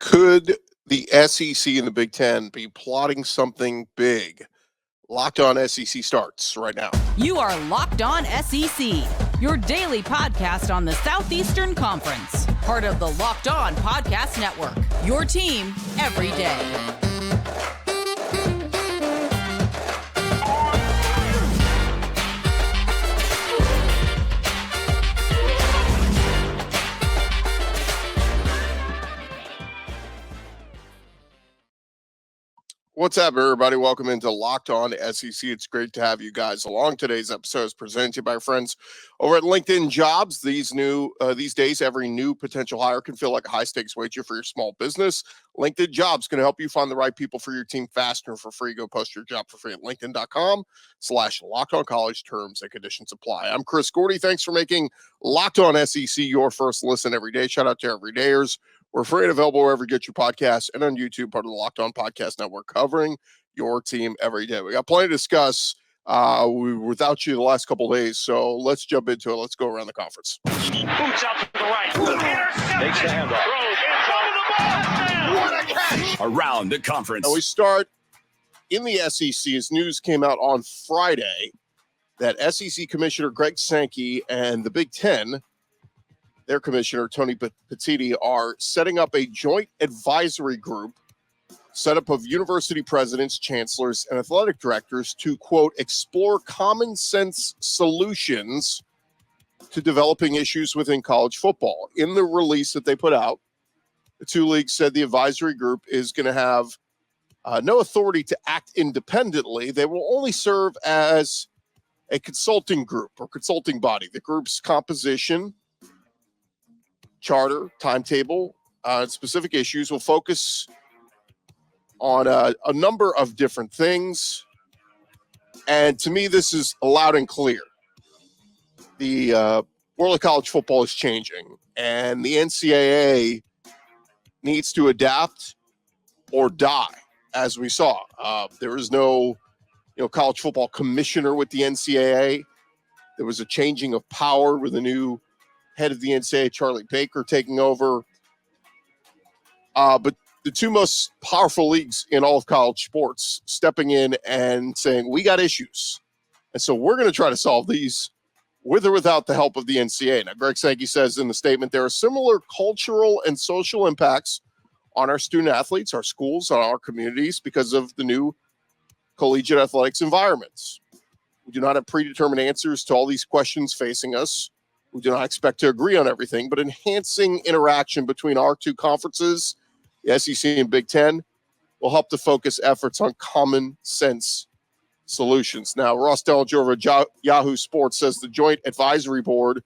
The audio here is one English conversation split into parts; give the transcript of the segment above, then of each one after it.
Could the SEC and the Big Ten be plotting something big? Locked On SEC starts right now. You are Locked On SEC, your daily podcast on the Southeastern Conference, part of the Locked On Podcast Network, your team every day. What's up, everybody? Welcome into Locked On SEC. It's great to have you guys along. Today's episode is presented to you by our friends over at LinkedIn Jobs. These days, every new potential hire can feel like a high-stakes wager for your small business. LinkedIn Jobs can help you find the right people for your team faster and for free. Go post your job for free at linkedin.com/LockedOnCollege. Terms and conditions apply. I'm Chris Gordy. Thanks for making Locked On SEC your first listen every day. Shout out to everydayers. We're free and available wherever you get your podcasts and on YouTube, part of the Locked On Podcast Network, covering your team every day. We got plenty to discuss. We were without you the last couple of days, so let's jump into it. Let's go around the conference. Boots out to the right. Takes the handoff. What a catch! Around the conference. Now we start in the SEC as news came out on Friday that SEC Commissioner Greg Sankey and the Big Ten, their commissioner, Tony Petitti, are setting up a joint advisory group set up of university presidents, chancellors, and athletic directors to, quote, explore common sense solutions to developing issues within college football. In the release that they put out, the two leagues said the advisory group is going to have no authority to act independently. They will only serve as a consulting group or consulting body. The group's composition, charter, timetable, specific issues will focus on a number of different things. And to me, this is loud and clear. The world of college football is changing, and the NCAA needs to adapt or die, as we saw. There is no college football commissioner with the NCAA. There was a changing of power with a new head of the NCAA, Charlie Baker, taking over. But the two most powerful leagues in all of college sports stepping in and saying, we got issues. And so we're going to try to solve these with or without the help of the NCAA. Now, Greg Sankey says in the statement, there are similar cultural and social impacts on our student athletes, our schools, on our communities because of the new collegiate athletics environments. We do not have predetermined answers to all these questions facing us. We do not expect to agree on everything, but enhancing interaction between our two conferences, the SEC and Big Ten, will help to focus efforts on common sense solutions. Now, Ross Dellinger over at Yahoo Sports says the Joint Advisory Board is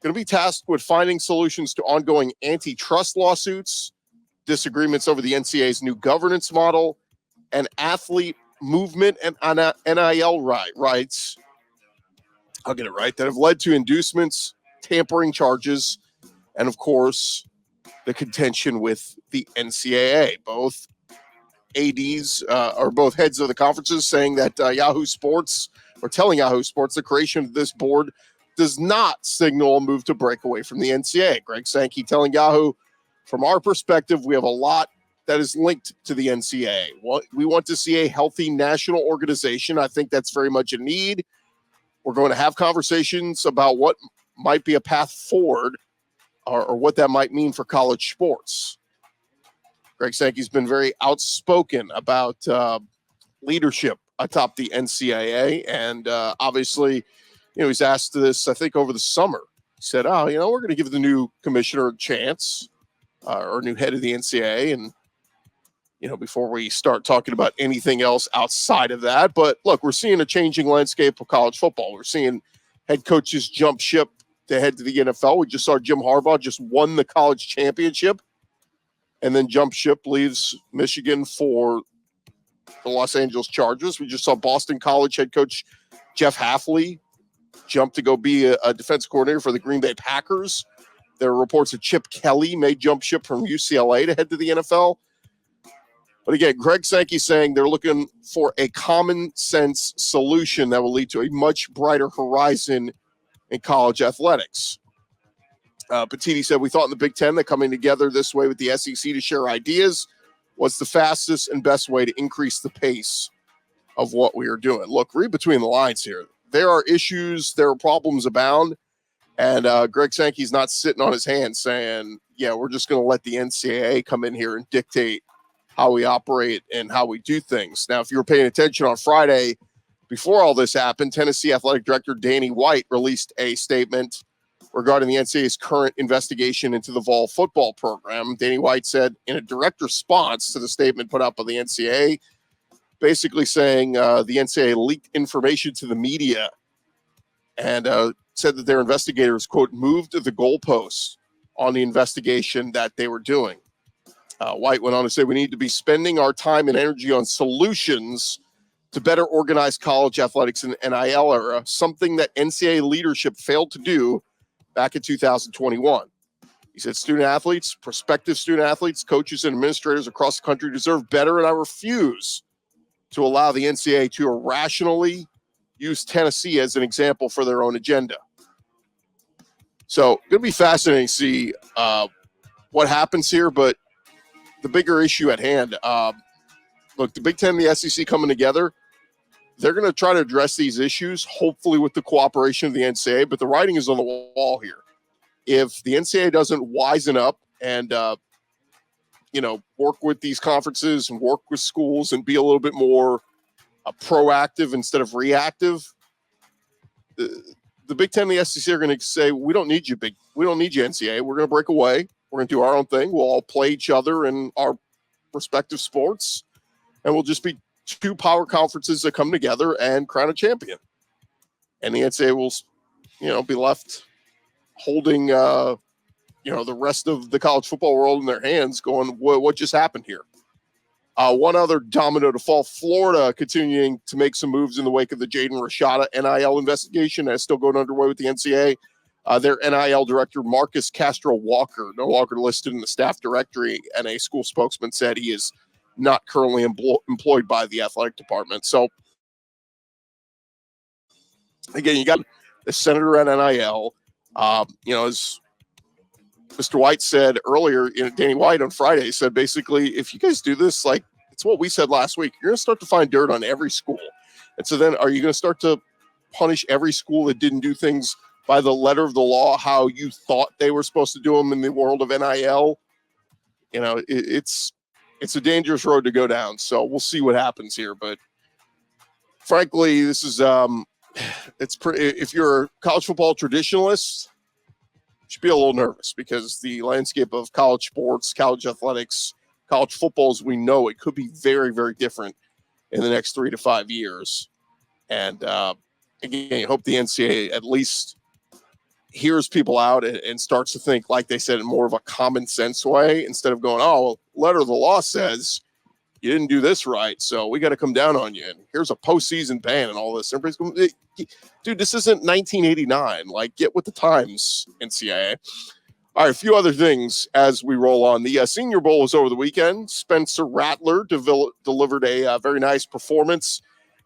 going to be tasked with finding solutions to ongoing antitrust lawsuits, disagreements over the NCAA's new governance model, and athlete movement and NIL rights. I'll get it right, that have led to inducements, tampering charges, and, of course, the contention with the NCAA. Both ADs or both heads of the conferences saying that Yahoo Sports, or telling Yahoo Sports, the creation of this board does not signal a move to break away from the NCAA. Greg Sankey telling Yahoo, from our perspective, we have a lot that is linked to the NCAA. We want to see a healthy national organization. I think that's very much a need. We're going to have conversations about what might be a path forward or what that might mean for college sports. Greg Sankey's been very outspoken about leadership atop the NCAA. And obviously, he's asked this, I think, over the summer. He said, we're going to give the new commissioner a chance or new head of the NCAA. And, before we start talking about anything else outside of that. But look, we're seeing a changing landscape of college football. We're seeing head coaches jump ship to head to the NFL. We just saw Jim Harbaugh just won the college championship and then jump ship, leaves Michigan for the Los Angeles Chargers. We just saw Boston College head coach Jeff Hafley jump to go be a defensive coordinator for the Green Bay Packers. There are reports that Chip Kelly may jump ship from UCLA to head to the NFL. But again, Greg Sankey saying they're looking for a common sense solution that will lead to a much brighter horizon in college athletics. Petitti said, we thought in the Big Ten that coming together this way with the SEC to share ideas was the fastest and best way to increase the pace of what we are doing. Look, read between the lines here. There are issues, there are problems abound, and Greg Sankey's not sitting on his hands saying, yeah, we're just going to let the NCAA come in here and dictate how we operate and how we do things. Now, if you were paying attention on Friday, before all this happened, Tennessee Athletic Director Danny White released a statement regarding the NCAA's current investigation into the Vol football program. Danny White said in a direct response to the statement put out by the NCAA, basically saying the NCAA leaked information to the media and said that their investigators, quote, moved the goalposts on the investigation that they were doing. White went on to say, we need to be spending our time and energy on solutions to better organize college athletics in the NIL era, something that NCAA leadership failed to do back in 2021. He said, student athletes, prospective student athletes, coaches, and administrators across the country deserve better, and I refuse to allow the NCAA to irrationally use Tennessee as an example for their own agenda. So going to be fascinating to see what happens here, but the bigger issue at hand, look, the Big Ten and the SEC coming together, they're going to try to address these issues, hopefully with the cooperation of the NCAA, but the writing is on the wall here. If the NCAA doesn't wisen up and, work with these conferences and work with schools and be a little bit more proactive instead of reactive, the Big Ten and the SEC are going to say, we don't need you, NCAA. We're going to break away. We're going to do our own thing. We'll all play each other in our respective sports, and we'll just be two power conferences that come together and crown a champion. And the NCAA will, be left holding, the rest of the college football world in their hands going, what just happened here? One other domino to fall, Florida continuing to make some moves in the wake of the Jaden Rashada NIL investigation that's still going underway with the NCAA. Their NIL director, Marcus Castro Walker, no longer listed in the staff directory, and a school spokesman said he is not currently employed by the athletic department. So, again, you got the senator at NIL. As Mr. White said earlier, Danny White on Friday said, basically, if you guys do this, like it's what we said last week, you're going to start to find dirt on every school. And so then are you going to start to punish every school that didn't do things by the letter of the law, how you thought they were supposed to do them in the world of NIL? It's a dangerous road to go down. So we'll see what happens here. But frankly, this is if you're a college football traditionalist, you should be a little nervous because the landscape of college sports, college athletics, college football as we know it could be very, very different in the next 3 to 5 years. And again, I hope the NCAA at least hears people out and starts to think, like they said, in more of a common sense way, instead of going, oh, letter of the law says you didn't do this right, so we got to come down on you. And here's a postseason ban and all this. Everybody's going, dude, this isn't 1989. Like, get with the times, NCAA. All right, a few other things as we roll on. The Senior Bowl was over the weekend. Spencer Rattler delivered a very nice performance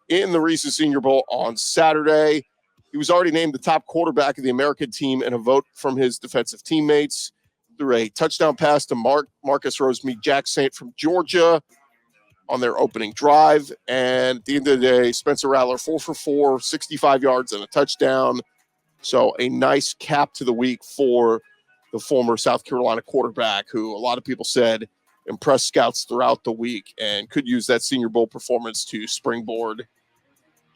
in the Reese Senior Bowl on Saturday. He was already named the top quarterback of the American team in a vote from his defensive teammates. Threw a touchdown pass to Marcus Rosemead Saint from Georgia on their opening drive. And at the end of the day, Spencer Rattler, 4 for 4, 65 yards and a touchdown. So a nice cap to the week for the former South Carolina quarterback, who a lot of people said impressed scouts throughout the week and could use that Senior Bowl performance to springboard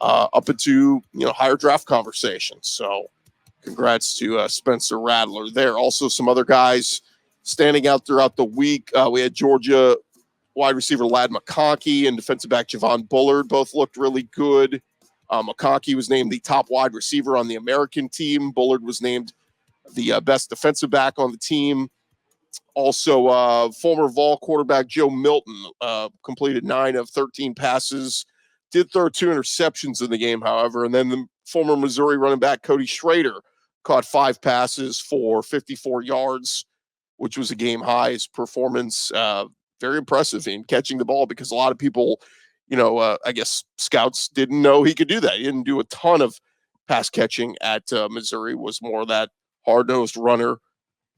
up into higher draft conversations. So congrats to Spencer Rattler there. Also, some other guys standing out throughout the week. We had Georgia wide receiver Ladd McConkey and defensive back Javon Bullard. Both looked really good. McConkey was named the top wide receiver on the American team. Bullard was named the best defensive back on the team. Also, former Vol quarterback Joe Milton completed 9 of 13 passes. Did throw 2 interceptions in the game, however. And then the former Missouri running back Cody Schrader caught 5 passes for 54 yards, which was a game high. His performance, very impressive in catching the ball, because a lot of people, I guess scouts didn't know he could do that. He didn't do a ton of pass catching at Missouri, was more that hard-nosed runner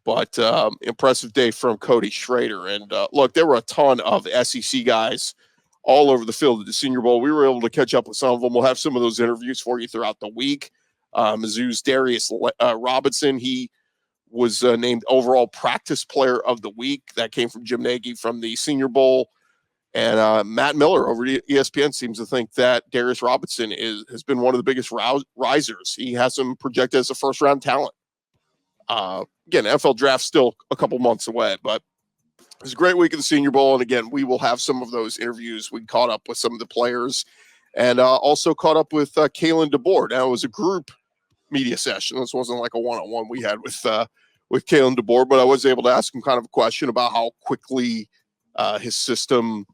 But impressive day from Cody Schrader. And look, there were a ton of SEC guys all over the field at the Senior Bowl. We were able to catch up with some of them. We'll have some of those interviews for you throughout the week. Mizzou's Darius Robinson, he was named overall practice player of the week. That came from Jim Nagy from the Senior Bowl. And Matt Miller over at ESPN seems to think that Darius Robinson has been one of the biggest risers. He has him projected as a first-round talent. Again, NFL draft still a couple months away, but it was a great week of the Senior Bowl. And again, we will have some of those interviews. We caught up with some of the players and also caught up with Kalen DeBoer. Now, it was a group media session. This wasn't like a one-on-one we had with Kalen DeBoer, but I was able to ask him kind of a question about how quickly his system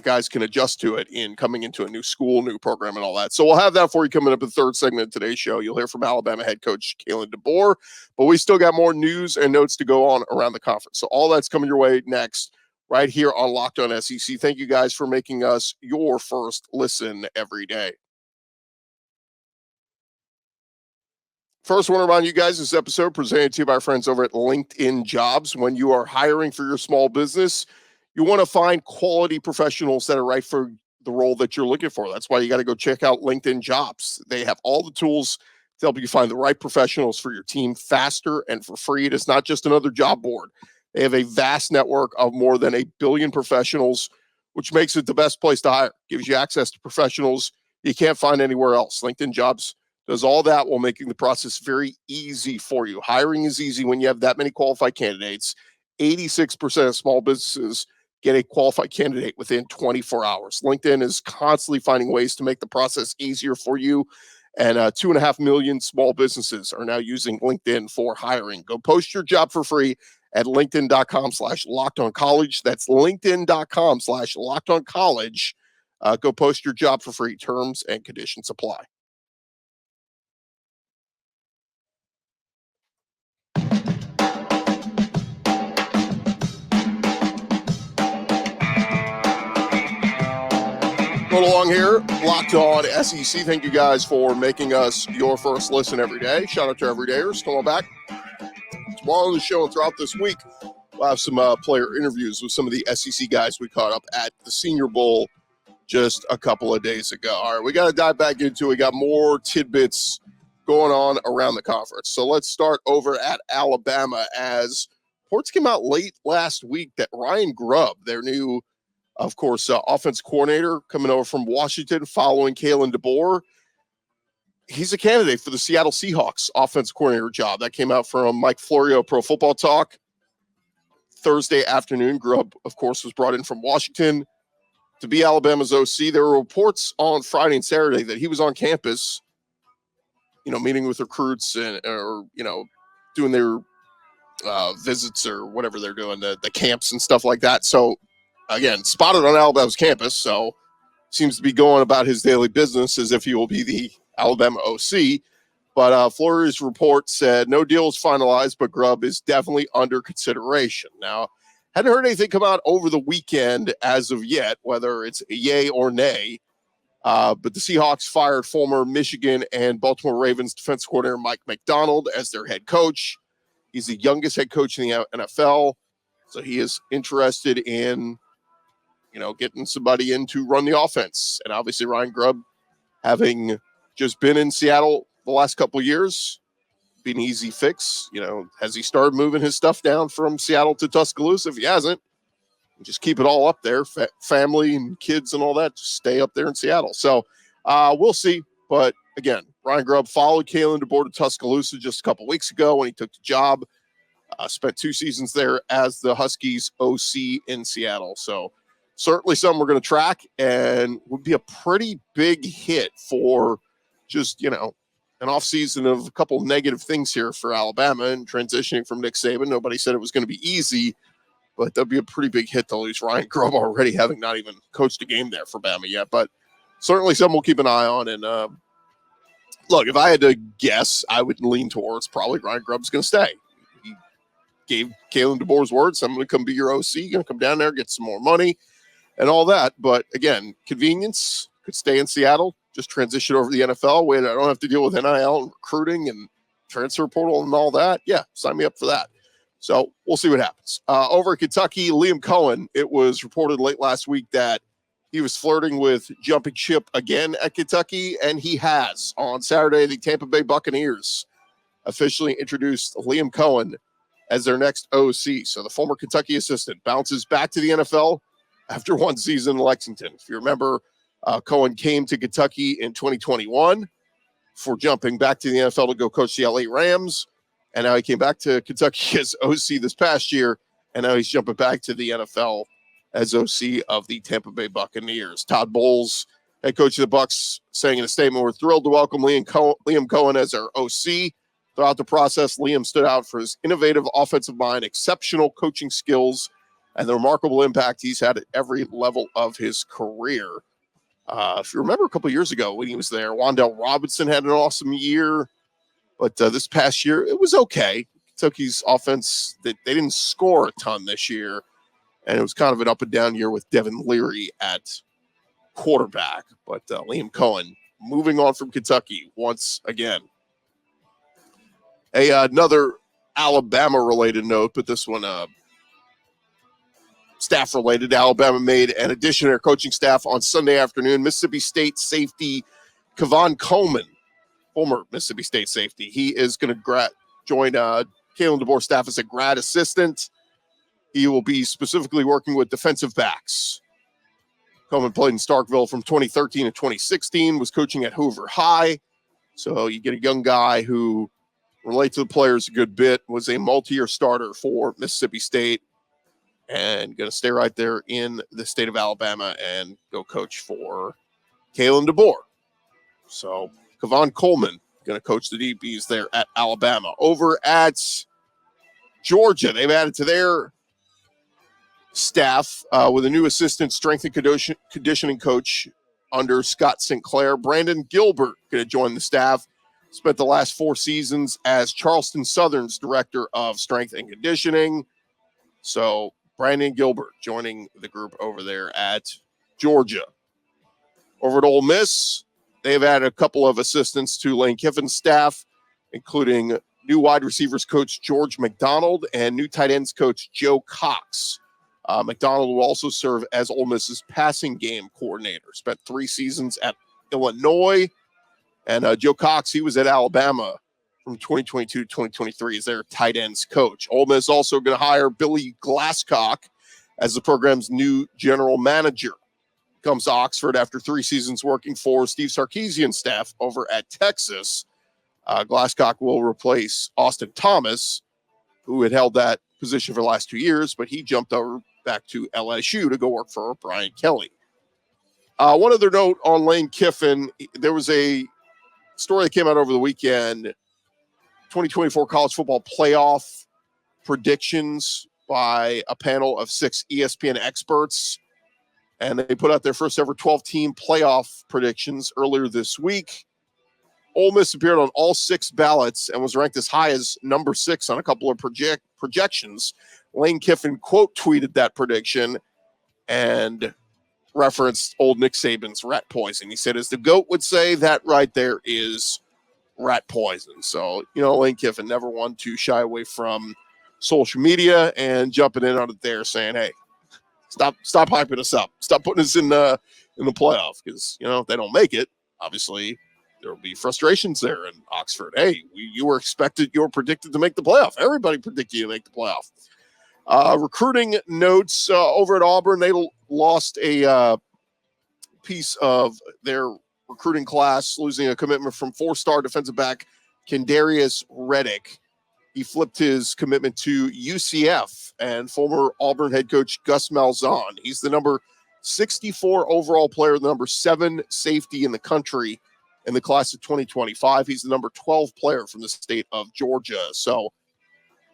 guys can adjust to it in coming into a new school, new program, and all that. So we'll have that for you coming up in the third segment of today's show. You'll hear from Alabama head coach Kalen DeBoer, but we still got more news and notes to go on around the conference. So all that's coming your way next right here on Locked On SEC. Thank you guys for making us your first listen every day. First, I want to remind you guys this episode presented to you by our friends over at LinkedIn Jobs. When you are hiring for your small business, you want to find quality professionals that are right for the role that you're looking for. That's why you got to go check out LinkedIn Jobs. They have all the tools to help you find the right professionals for your team faster and for free. It is not just another job board. They have a vast network of more than 1 billion professionals, which makes it the best place to hire. Gives you access to professionals you can't find anywhere else. LinkedIn Jobs does all that while making the process very easy for you. Hiring is easy when you have that many qualified candidates. 86% of small businesses get a qualified candidate within 24 hours. LinkedIn is constantly finding ways to make the process easier for you. And 2.5 million small businesses are now using LinkedIn for hiring. Go post your job for free at linkedin.com/lockedoncollege. That's linkedin.com/lockedoncollege. Go post your job for free. Terms and conditions apply. Going along here, Locked On SEC. Thank you guys for making us your first listen every day. Shout out to everydayers. Come on back. Tomorrow on the show and throughout this week, we'll have some player interviews with some of the SEC guys we caught up at the Senior Bowl just a couple of days ago. All right, we got to dive back into it. We got more tidbits going on around the conference. So let's start over at Alabama as reports came out late last week that Ryan Grubb, their new of course, offense coordinator coming over from Washington following Kalen DeBoer. He's a candidate for the Seattle Seahawks offense coordinator job. That came out from Mike Florio, Pro Football Talk. Thursday afternoon, Grubb, of course, was brought in from Washington to be Alabama's OC. There were reports on Friday and Saturday that he was on campus, meeting with recruits or doing their visits or whatever they're doing, the camps and stuff like that. So, again, spotted on Alabama's campus, so seems to be going about his daily business as if he will be the Alabama OC. But Florio's report said no deal is finalized, but Grubb is definitely under consideration. Now, hadn't heard anything come out over the weekend as of yet, whether it's a yay or nay. But the Seahawks fired former Michigan and Baltimore Ravens defense coordinator Mike McDonald as their head coach. He's the youngest head coach in the NFL, so he is interested in getting somebody in to run the offense. And obviously Ryan Grubb, having just been in Seattle the last couple of years, be an easy fix. Has he started moving his stuff down from Seattle to Tuscaloosa? If he hasn't, just keep it all up there. Family and kids and all that, just stay up there in Seattle. So we'll see. But again, Ryan Grubb followed Kalen DeBoer to Tuscaloosa just a couple of weeks ago when he took the job. Spent 2 seasons there as the Huskies OC in Seattle. So certainly something we're going to track and would be a pretty big hit for just, an offseason of a couple of negative things here for Alabama and transitioning from Nick Saban. Nobody said it was going to be easy, but that'd be a pretty big hit to lose Ryan Grubb already, having not even coached a game there for Bama yet. But certainly something we'll keep an eye on. And look, if I had to guess, I would lean towards probably Ryan Grubb's going to stay. He gave Kalen DeBoer's words, I'm going to come be your OC, going to come down there, get some more money and all that. But again, convenience, could stay in Seattle, just transition over to the NFL where I don't have to deal with NIL and recruiting and transfer portal and all that. Yeah, sign me up for that. So we'll see what happens. Over at Kentucky, Liam Coen, it was reported late last week that he was flirting with jumping ship again at Kentucky, and he has. On Saturday, the Tampa Bay Buccaneers officially introduced Liam Coen as their next OC. So the former Kentucky assistant bounces back to the NFL after one season in Lexington. If you remember, Coen came to Kentucky in 2021 for jumping back to the NFL to go coach the LA Rams. And now he came back to Kentucky as OC this past year. And now he's jumping back to the NFL as OC of the Tampa Bay Buccaneers. Todd Bowles, head coach of the Bucs, saying in a statement, "We're thrilled to welcome Liam Coen as our OC. Throughout the process, Liam stood out for his innovative offensive mind, exceptional coaching skills, and the remarkable impact he's had at every level of his career." If you remember a couple of years ago when he was there, Wan'Dale Robinson had an awesome year, but this past year, it was okay. Kentucky's offense, they didn't score a ton this year, and it was kind of an up and down year with Devin Leary at quarterback. But Liam Coen moving on from Kentucky once again. Another Alabama-related note, but this one staff-related. Alabama made an addition to their coaching staff on Sunday afternoon. Mississippi State safety Kevon Coleman, former Mississippi State safety, he is going to join Kalen DeBoer staff as a grad assistant. He will be specifically working with defensive backs. Coleman played in Starkville from 2013 to 2016, was coaching at Hoover High. So you get a young guy who relates to the players a good bit, was a multi-year starter for Mississippi State, and going to stay right there in the state of Alabama and go coach for Kalen DeBoer. So Kevon Coleman going to coach the DBs there at Alabama. Over at Georgia, they've added to their staff with a new assistant strength and conditioning coach under Scott Sinclair. Brandon Gilbert going to join the staff. Spent the last 4 seasons as Charleston Southern's director of strength and conditioning. So Brandon Gilbert joining the group over there at Georgia. Over at Ole Miss, they've added a couple of assistants to Lane Kiffin's staff, including new wide receivers coach George McDonald and new tight ends coach Joe Cox. McDonald will also serve as Ole Miss's passing game coordinator. Spent 3 seasons at Illinois. And Joe Cox, he was at Alabama from 2022 to 2023 as their tight ends coach. Ole Miss also going to hire Billy Glasscock as the program's new general manager. Comes to Oxford after 3 seasons working for Steve Sarkisian's staff over at Texas. Glasscock will replace Austin Thomas, who had held that position for the last 2 years, but he jumped over back to LSU to go work for Brian Kelly. One other note on Lane Kiffin, there was a story that came out over the weekend, 2024 college football playoff predictions by a panel of 6 ESPN experts. And they put out their first ever 12-team playoff predictions earlier this week. Ole Miss appeared on all 6 ballots and was ranked as high as number 6 on a couple of projections. Lane Kiffin quote tweeted that prediction and referenced old Nick Saban's rat poison. He said, as the GOAT would say, that right there is rat poison. So, Lane Kiffin never one to shy away from social media and jumping in on it there saying, hey, stop hyping us up. Stop putting us in the playoff because, if they don't make it, obviously there will be frustrations there in Oxford. Hey, you were predicted to make the playoff. Everybody predicted you to make the playoff. Recruiting notes over at Auburn, they lost a piece of their recruiting class, losing a commitment from 4-star defensive back Kendarius Reddick. He flipped his commitment to UCF and former Auburn head coach Gus Malzahn. He's the number 64 overall player, the number 7 safety in the country in the class of 2025. He's the number 12 player from the state of Georgia. So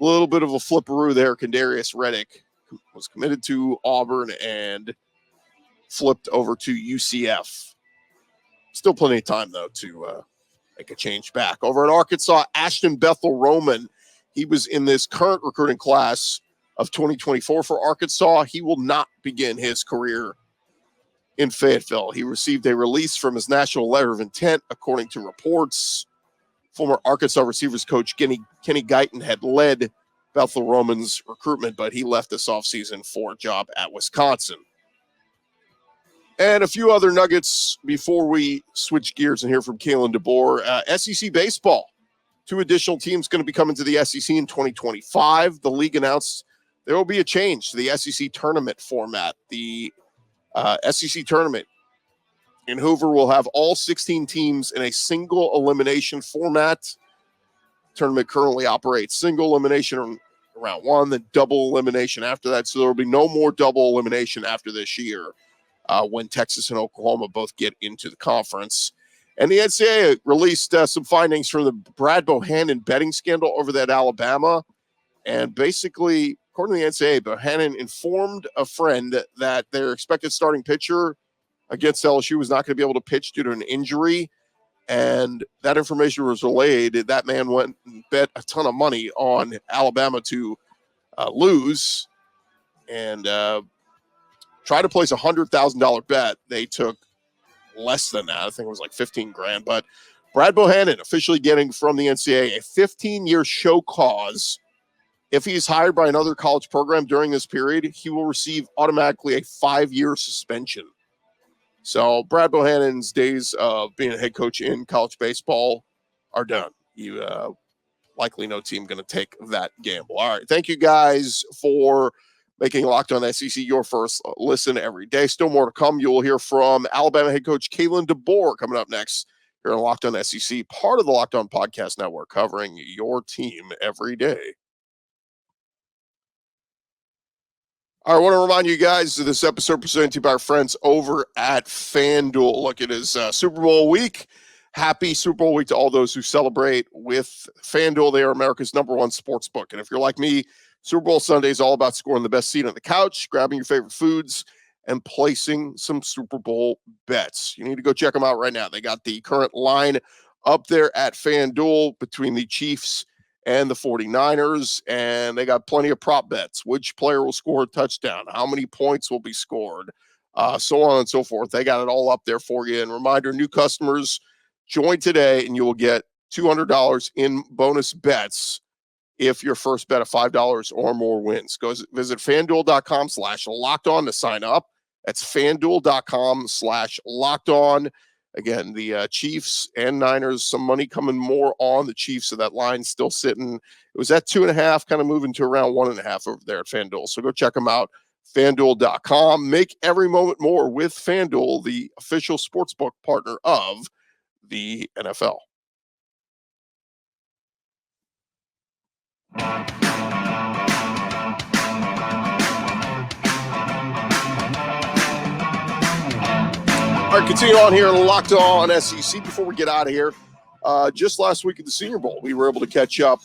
a little bit of a flipperoo there. Kendarius Reddick was committed to Auburn and flipped over to UCF. Still plenty of time, though, to make a change back. Over at Arkansas, Ashton Bethel Roman, he was in this current recruiting class of 2024 for Arkansas. He will not begin his career in Fayetteville. He received a release from his national letter of intent, according to reports. Former Arkansas receivers coach Kenny Guyton had led Bethel Roman's recruitment, but he left this offseason for a job at Wisconsin. And a few other nuggets before we switch gears and hear from Kalen DeBoer. SEC baseball. 2 additional teams going to be coming to the SEC in 2025. The league announced there will be a change to the SEC tournament format. The SEC tournament in Hoover will have all 16 teams in a single elimination format. Tournament currently operates single elimination in round 1, then double elimination after that. So there will be no more double elimination after this year when Texas and Oklahoma both get into the conference. And the NCAA released some findings from the Brad Bohannon betting scandal over that Alabama. And basically, according to the NCAA, Bohannon informed a friend that their expected starting pitcher against LSU was not going to be able to pitch due to an injury. And that information was relayed. That man went and bet a ton of money on Alabama to lose and tried to place $100,000 bet. They took less than that. I think it was like $15,000. But Brad Bohannon officially getting from the NCAA a 15-year show cause. If he's hired by another college program during this period, he will receive automatically a 5-year suspension. So Brad Bohannon's days of being a head coach in college baseball are done. You likely no team going to take that gamble. All right. Thank you guys for making Locked On SEC your first listen every day. Still more to come. You will hear from Alabama head coach Kalen DeBoer coming up next here on Locked On SEC, part of the Locked On Podcast Network, covering your team every day. All right, I want to remind you guys that this episode presented to you by our friends over at FanDuel. Look, it is Super Bowl week. Happy Super Bowl week to all those who celebrate with FanDuel. They are America's #1 sports book. And if you're like me, Super Bowl Sunday is all about scoring the best seat on the couch, grabbing your favorite foods, and placing some Super Bowl bets. You need to go check them out right now. They got the current line up there at FanDuel between the Chiefs and the 49ers, and they got plenty of prop bets. Which player will score a touchdown? How many points will be scored? So on and so forth. They got it all up there for you. And reminder, new customers, join today, and you will get $200 in bonus bets if your first bet of $5 or more wins. Visit FanDuel.com/lockedon to sign up. That's FanDuel.com/lockedon. Again, the Chiefs and Niners, some money coming more on the Chiefs, so that line's still sitting. It was at 2.5, kind of moving to around 1.5 over there at FanDuel. So go check them out, FanDuel.com. Make every moment more with FanDuel, the official sportsbook partner of the NFL. All right, continue on here, Locked On SEC. Before we get out of here, just last week at the Senior Bowl, we were able to catch up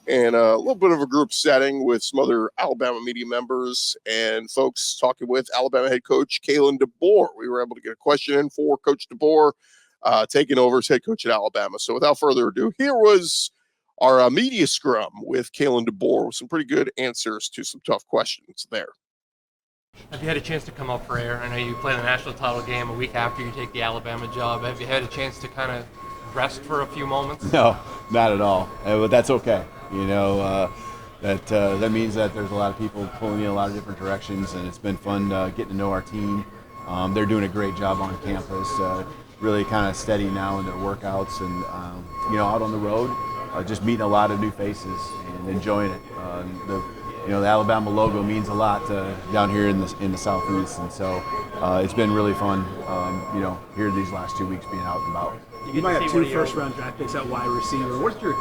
in a little bit of a group setting with some other Alabama media members and folks talking with Alabama head coach Kalen DeBoer. We were able to get a question in for Coach DeBoer, taking over as head coach at Alabama. So without further ado, here was our media scrum with Kalen DeBoer with some pretty good answers to some tough questions there. Have you had a chance to come up for air? I know you play the national title game a week after you take the Alabama job. Have you had a chance to kind of rest for a few moments? No, not at all. But that's okay. You know, that means that there's a lot of people pulling in a lot of different directions, and it's been fun getting to know our team. They're doing a great job on campus, really kind of steady now in their workouts, and out on the road, just meeting a lot of new faces and enjoying it. The Alabama logo means a lot down here in the Southeast, and so it's been really fun, here these last 2 weeks being out and about. You might have 2 first-round draft picks at wide receiver. What's your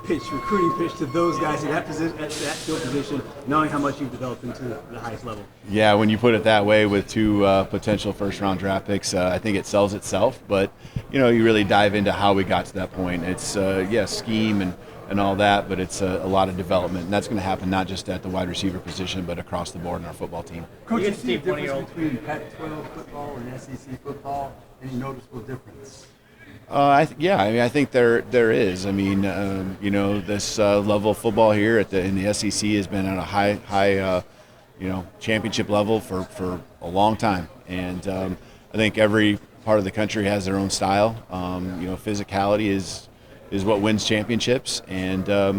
recruiting pitch to those guys at that field position, knowing how much you've developed into the highest level? Yeah, when you put it that way with 2 potential first-round draft picks, I think it sells itself. But, you really dive into how we got to that point. It's, scheme and all that, but it's a lot of development, and that's going to happen not just at the wide receiver position, but across the board in our football team. Coach, you see a difference between Pac-12 football and SEC football? Any noticeable difference? I think there is. This level of football here in the SEC has been at a high championship level for a long time, and I think every part of the country has their own style. Physicality is what wins championships, and I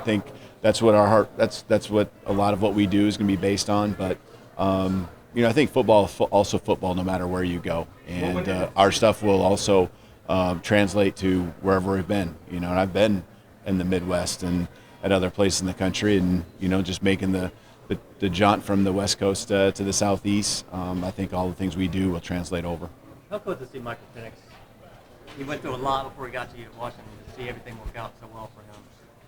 think that's what that's what a lot of what we do is going to be based on. But I think football also football no matter where you go, and our stuff will also translate to wherever we've been. And I've been in the Midwest and at other places in the country, and just making the jaunt from the West Coast to the Southeast. I think all the things we do will translate over. How cool to see Michael Penix? He went through a lot before he got to Washington to see everything work out so well for him.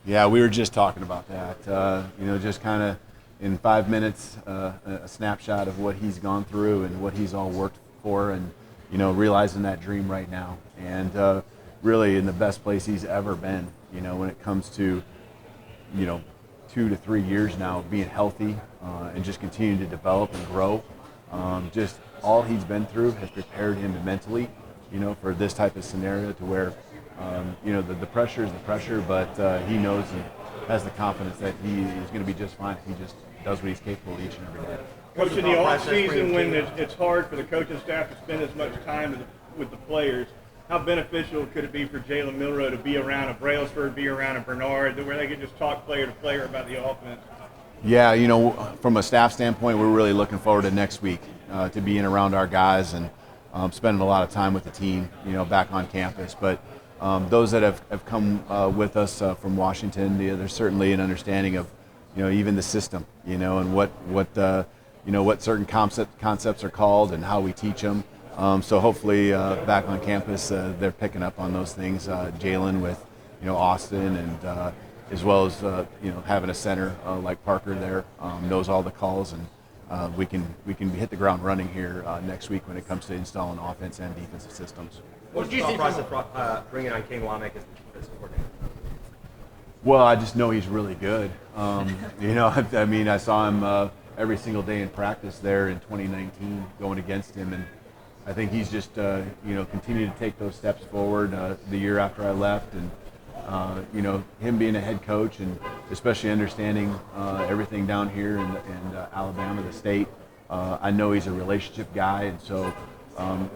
Yeah, we were just talking about that. Just kind of in 5 minutes, a snapshot of what he's gone through and what he's all worked for, and realizing that dream right now, and really in the best place he's ever been. When it comes to 2 to 3 years now of being healthy and just continuing to develop and grow. Just all he's been through has prepared him mentally, for this type of scenario to where, the pressure is the pressure, but he knows and has the confidence that he is going to be just fine if he just does what he's capable of each and every day. Coach, in the off-season when it's hard for the coaching staff to spend as much time with the players, how beneficial could it be for Jalen Milroe to be around a Brailsford, be around a Bernard, where they could just talk player to player about the offense? Yeah, from a staff standpoint, we're really looking forward to next week to being around our guys and spending a lot of time with the team, back on campus. But those that have come with us from Washington, there's certainly an understanding of, even the system, and what certain concepts are called and how we teach them. So hopefully back on campus, they're picking up on those things. Jalen with, Austin, and as well as having a center like Parker there knows all the calls, and we can hit the ground running here next week when it comes to installing offense and defensive systems. What did you see process bringing on Kane Womack as defensive coordinator? Well, I just know he's really good. I saw him every single day in practice there in 2019 going against him, and I think he's just continued to take those steps forward the year after I left, and him being a head coach and especially understanding everything down here in Alabama, the state. I know he's a relationship guy, and so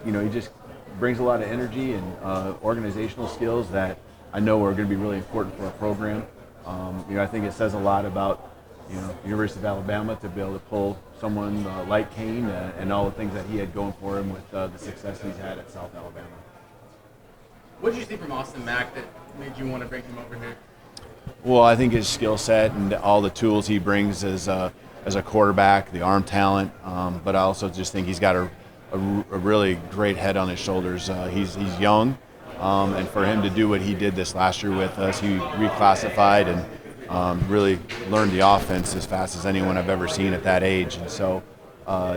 he just brings a lot of energy and organizational skills that I know are going to be really important for our program. I think it says a lot about University of Alabama to be able to pull someone like Kane and all the things that he had going for him with the success he's had at South Alabama. What did you see from Austin Mack that made you want to bring him over here? Well, I think his skill set and all the tools he brings as a quarterback, the arm talent, but I also just think he's got a really great head on his shoulders. He's young, and for him to do what he did this last year with us, he reclassified and really learned the offense as fast as anyone I've ever seen at that age. And so,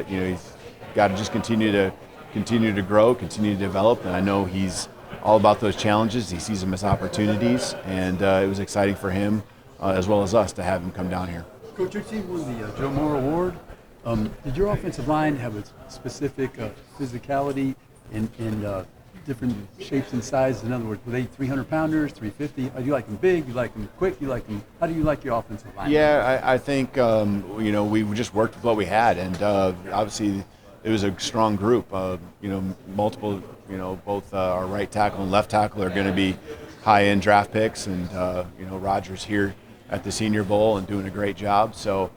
he's got to just continue to grow, continue to develop. And I know he's all about those challenges. He sees them as opportunities, and it was exciting for him as well as us to have him come down here. Coach, your team won the Joe Moore Award. Did your offensive line have a specific physicality and different shapes and sizes? In other words, were they 300-pounders, 350? Do you like them big? You like them quick? How do you like your offensive line? Yeah, I think we just worked with what we had, and obviously it was a strong group. Multiple, both our right tackle and left tackle are going to be high-end draft picks, and Roger's here at the Senior Bowl and doing a great job. So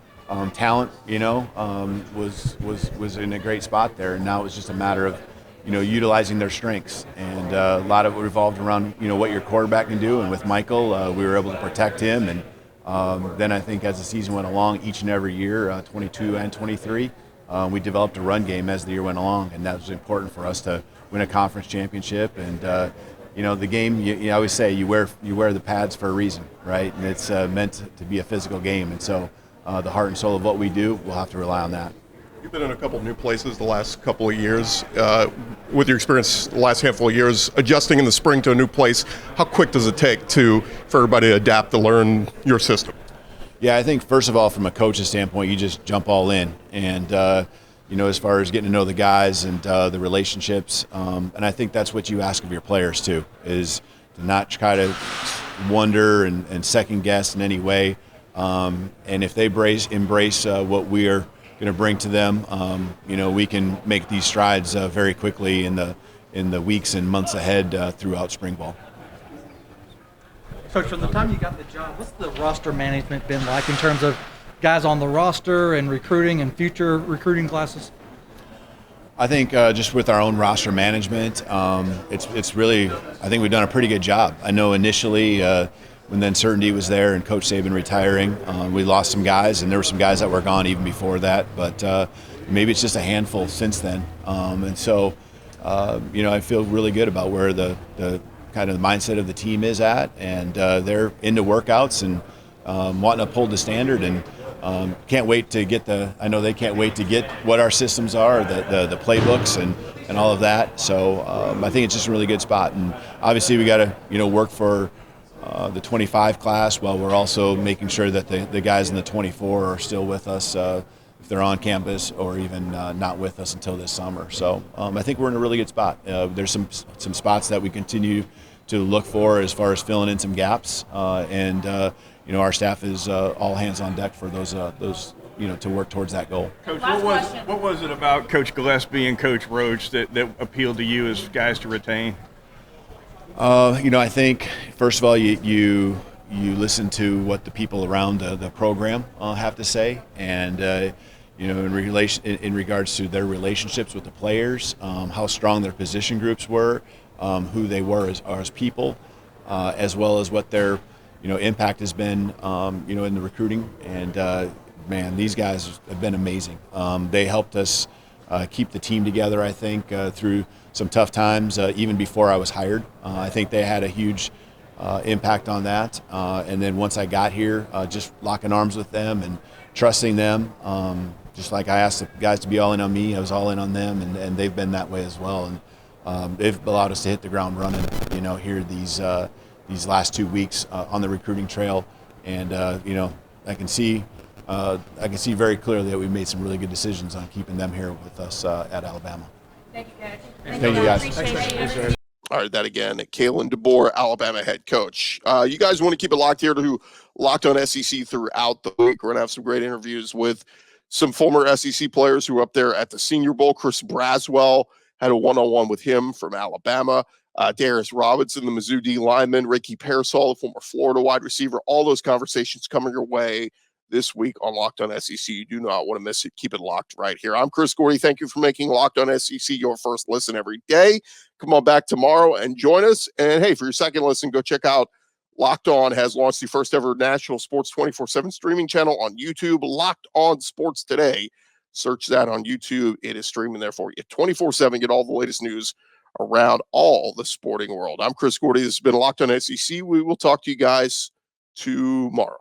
talent, was in a great spot there, and now it's just a matter of utilizing their strengths, and a lot of it revolved around what your quarterback can do. And with Michael, we were able to protect him, and then I think as the season went along, each and every year, 22 and 23, we developed a run game as the year went along, and that was important for us to win a conference championship. And the game, you always say you wear the pads for a reason, right? And it's meant to be a physical game, and so the heart and soul of what we do, we'll have to rely on that. You've been in a couple new places the last couple of years. With your experience the last handful of years, adjusting in the spring to a new place, how quick does it take for everybody to adapt to learn your system? Yeah, I think first of all, from a coach's standpoint, you just jump all in. And, as far as getting to know the guys and the relationships, and I think that's what you ask of your players too, is to not try to wonder and second guess in any way. And if they embrace what we are going to bring to them, we can make these strides very quickly in the weeks and months ahead throughout spring ball. Coach, from the time you got the job, what's the roster management been like in terms of guys on the roster and recruiting and future recruiting classes? I think just with our own roster management, it's really, I think we've done a pretty good job. I know initially when the uncertainty was there and Coach Saban retiring, we lost some guys, and there were some guys that were gone even before that, but maybe it's just a handful since then. And so, I feel really good about where the kind of the mindset of the team is at, and they're into workouts and wanting to uphold the standard, and can't wait to get I know they can't wait to get what our systems are, the playbooks and all of that. So I think it's just a really good spot. And obviously we got to, work for the 25 class while we're also making sure that the guys in the 24 are still with us if they're on campus or even not with us until this summer. So I think we're in a really good spot. There's some spots that we continue to look for as far as filling in some gaps, and our staff is all hands on deck for those to work towards that goal. Coach, what was it about Coach Gillespie and Coach Roach that appealed to you as guys to retain? I think first of all you listen to what the people around the program have to say, and in regards to their relationships with the players, how strong their position groups were, who they were as people, as well as what their impact has been, in the recruiting. And man, these guys have been amazing. They helped us keep the team together, I think, through some tough times, even before I was hired. I think they had a huge impact on that. And then once I got here, just locking arms with them and trusting them, just like I asked the guys to be all in on me, I was all in on them, and they've been that way as well. And they've allowed us to hit the ground running, here these last 2 weeks on the recruiting trail, and I can see very clearly that we've made some really good decisions on keeping them here with us at Alabama. Thank you, guys. Thank you, guys. Thanks. All right, that again, Kalen DeBoer, Alabama head coach. You guys want to keep it locked here to Locked On SEC throughout the week. We're going to have some great interviews with some former SEC players who were up there at the Senior Bowl. Chris Braswell had a one-on-one with him from Alabama. Darius Robinson, the Mizzou D lineman, Ricky Pearsall, the former Florida wide receiver. All those conversations coming your way this week on Locked On SEC. You do not want to miss it. Keep it locked right here. I'm Chris Gordy. Thank you for making Locked On SEC your first listen every day. Come on back tomorrow and join us. And hey, for your second listen, go check out Locked On has launched the first ever national sports 24/7 streaming channel on YouTube, Locked On Sports Today. Search that on YouTube. It is streaming there for you 24/7. Get all the latest news around all the sporting world. I'm Chris Gordy. This has been Locked On SEC. We will talk to you guys tomorrow.